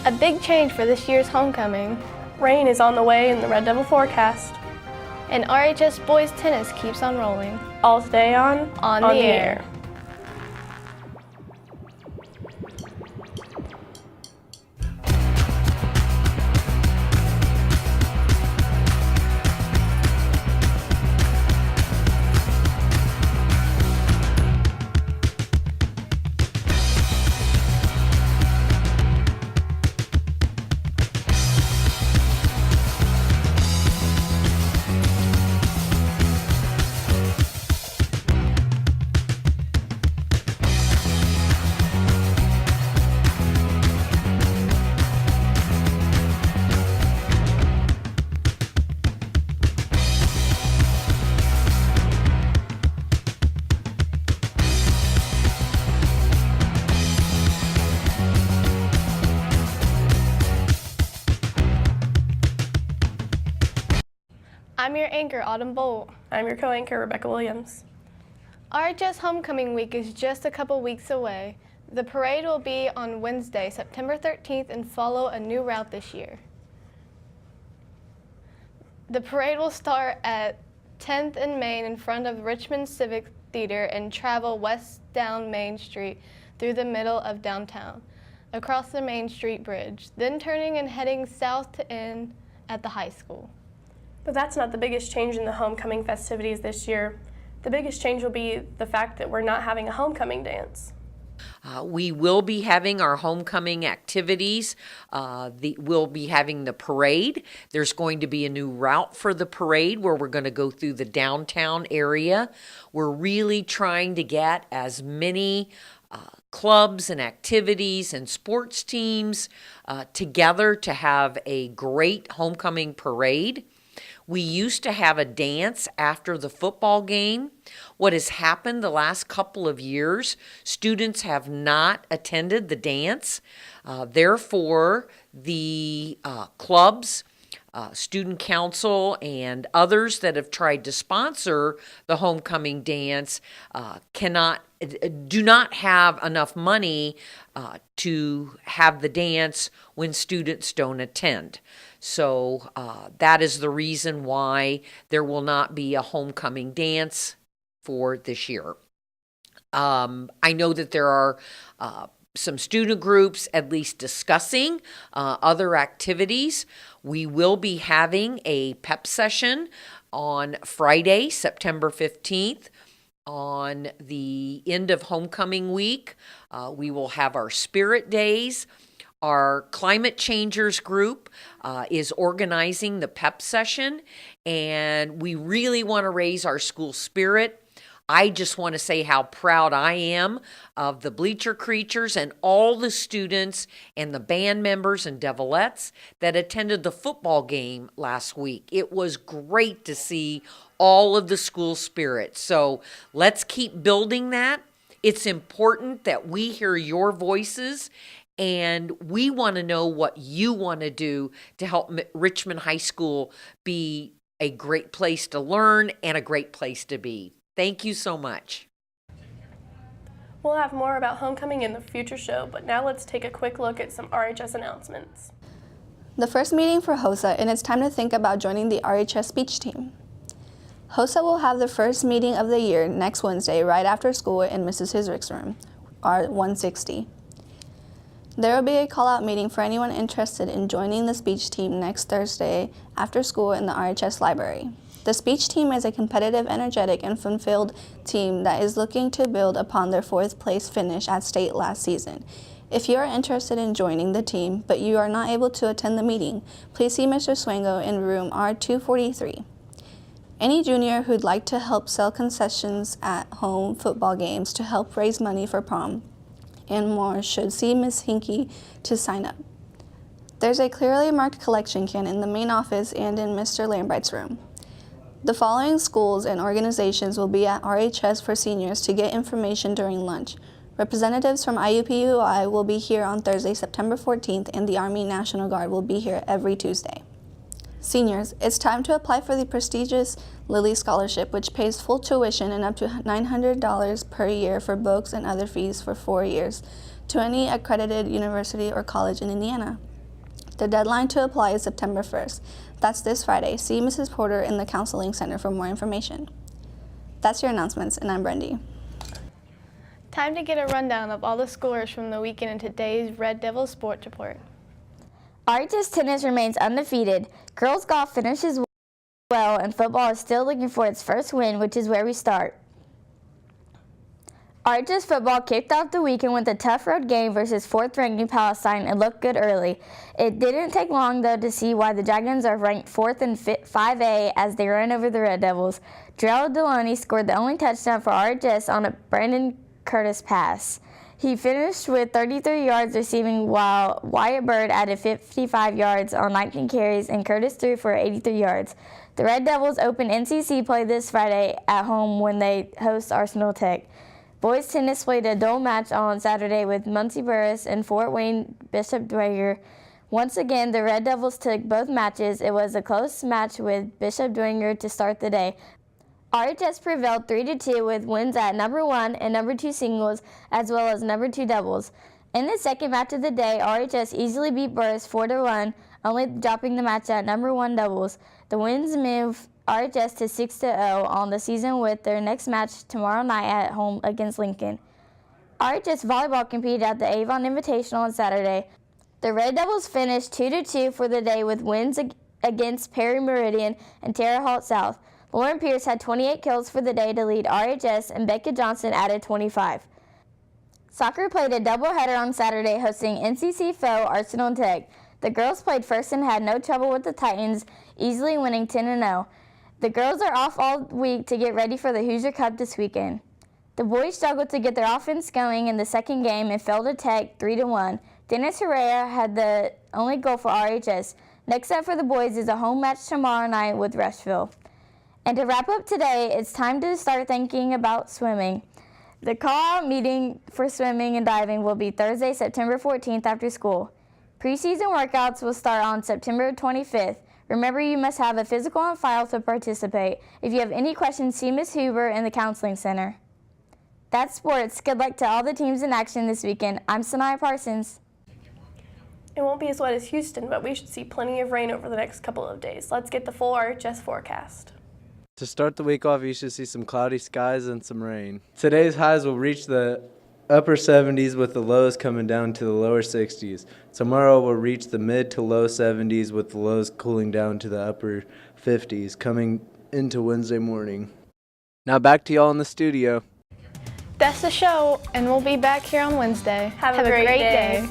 A big change for this year's homecoming. Rain is on the way in the Red Devil forecast. And RHS boys tennis keeps on rolling. All today on the Air. I'm your anchor, Autumn Bolt. I'm your co-anchor, Rebecca Williams. RHS Homecoming Week is just a couple weeks away. The parade will be on Wednesday, September 13th, and follow a new route this year. The parade will start at 10th and Main in front of Richmond Civic Theater and travel west down Main Street through the middle of downtown, across the Main Street Bridge, then turning and heading south to end at the high school. But that's not the biggest change in the homecoming festivities this year. The biggest change will be the fact that we're not having a homecoming dance. We will be having our homecoming activities. We'll be having the parade. There's going to be a new route for the parade where we're going to go through the downtown area. We're really trying to get as many clubs and activities and sports teams together to have a great homecoming parade. We used to have a dance after the football game. What has happened the last couple of years, students have not attended the dance. Therefore, the clubs, student council, and others that have tried to sponsor the homecoming dance do not have enough money to have the dance when students don't attend. So that is the reason why there will not be a homecoming dance for this year. I know that there are some student groups at least discussing other activities. We will be having a PEP session on Friday, September 15th. On the end of homecoming week, we will have our spirit days. Our Climate Changers group is organizing the PEP session, and we really want to raise our school spirit. I just want to say how proud I am of the Bleacher Creatures and all the students and the band members and Devilettes that attended the football game last week. It was great to see all of the school spirit. So let's keep building that. It's important that we hear your voices, and we want to know what you want to do to help Richmond High School be a great place to learn and a great place to be. Thank you so much. We'll have more about homecoming in the future show, but now let's take a quick look at some RHS announcements. The first meeting for HOSA, and it's time to think about joining the RHS speech team. HOSA will have the first meeting of the year next Wednesday right after school in Mrs. Hisrick's room, R160. There will be a call-out meeting for anyone interested in joining the speech team next Thursday after school in the RHS library. The speech team is a competitive, energetic, and fun-filled team that is looking to build upon their fourth-place finish at state last season. If you are interested in joining the team, but you are not able to attend the meeting, please see Mr. Swango in room R243. Any junior who'd like to help sell concessions at home football games to help raise money for prom and more should see Ms. Hinkie to sign up. There's a clearly marked collection can in the main office and in Mr. Lambright's room. The following schools and organizations will be at RHS for seniors to get information during lunch. Representatives from IUPUI will be here on Thursday, September 14th, and the Army National Guard will be here every Tuesday. Seniors, it's time to apply for the prestigious Lilly Scholarship, which pays full tuition and up to $900 per year for books and other fees for 4 years to any accredited university or college in Indiana. The deadline to apply is September 1st. That's this Friday. See Mrs. Porter in the Counseling Center for more information. That's your announcements, and I'm Brendy. Time to get a rundown of all the scores from the weekend in today's Red Devils Sports Report. RHS tennis remains undefeated. Girls golf finishes well, and football is still looking for its first win, which is where we start. RHS football kicked off the weekend with a tough road game versus 4th-ranked New Palestine and looked good early. It didn't take long, though, to see why the Dragons are ranked 4th in 5A as they ran over the Red Devils. Drell Deloney scored the only touchdown for RHS on a Brandon Curtis pass. He finished with 33 yards receiving, while Wyatt Bird added 55 yards on 19 carries, and Curtis threw for 83 yards. The Red Devils open NCC play this Friday at home when they host Arsenal Tech. Boys tennis played a dual match on Saturday with Muncie Burris and Fort Wayne Bishop Dwenger. Once again, the Red Devils took both matches. It was a close match with Bishop Dwenger to start the day. RHS prevailed 3-2 with wins at number 1 and number 2 singles, as well as number 2 doubles. In the second match of the day, RHS easily beat Burris 4-1, only dropping the match at number 1 doubles. The wins move RHS to 6-0 on the season with their next match tomorrow night at home against Lincoln. RHS volleyball competed at the Avon Invitational on Saturday. The Red Devils finished 2-2 for the day with wins against Perry Meridian and Terre Haute South. Lauren Pierce had 28 kills for the day to lead RHS, and Becca Johnson added 25. Soccer played a doubleheader on Saturday, hosting NCC foe Arsenal Tech. The girls played first and had no trouble with the Titans, easily winning 10-0. The girls are off all week to get ready for the Hoosier Cup this weekend. The boys struggled to get their offense going in the second game and fell to Tech 3-1. Dennis Herrera had the only goal for RHS. Next up for the boys is a home match tomorrow night with Rushville. And to wrap up today, it's time to start thinking about swimming. The call-out meeting for swimming and diving will be Thursday, September 14th after school. Preseason workouts will start on September 25th. Remember, you must have a physical on file to participate. If you have any questions, see Ms. Huber in the Counseling Center. That's sports. Good luck to all the teams in action this weekend. I'm Sanaya Parsons. It won't be as wet as Houston, but we should see plenty of rain over the next couple of days. Let's get the full RHS forecast. To start the week off, you should see some cloudy skies and some rain. Today's highs will reach the upper 70s with the lows coming down to the lower 60s. Tomorrow will reach the mid to low 70s with the lows cooling down to the upper 50s coming into Wednesday morning. Now back to y'all in the studio. That's the show, and we'll be back here on Wednesday. Have a great day.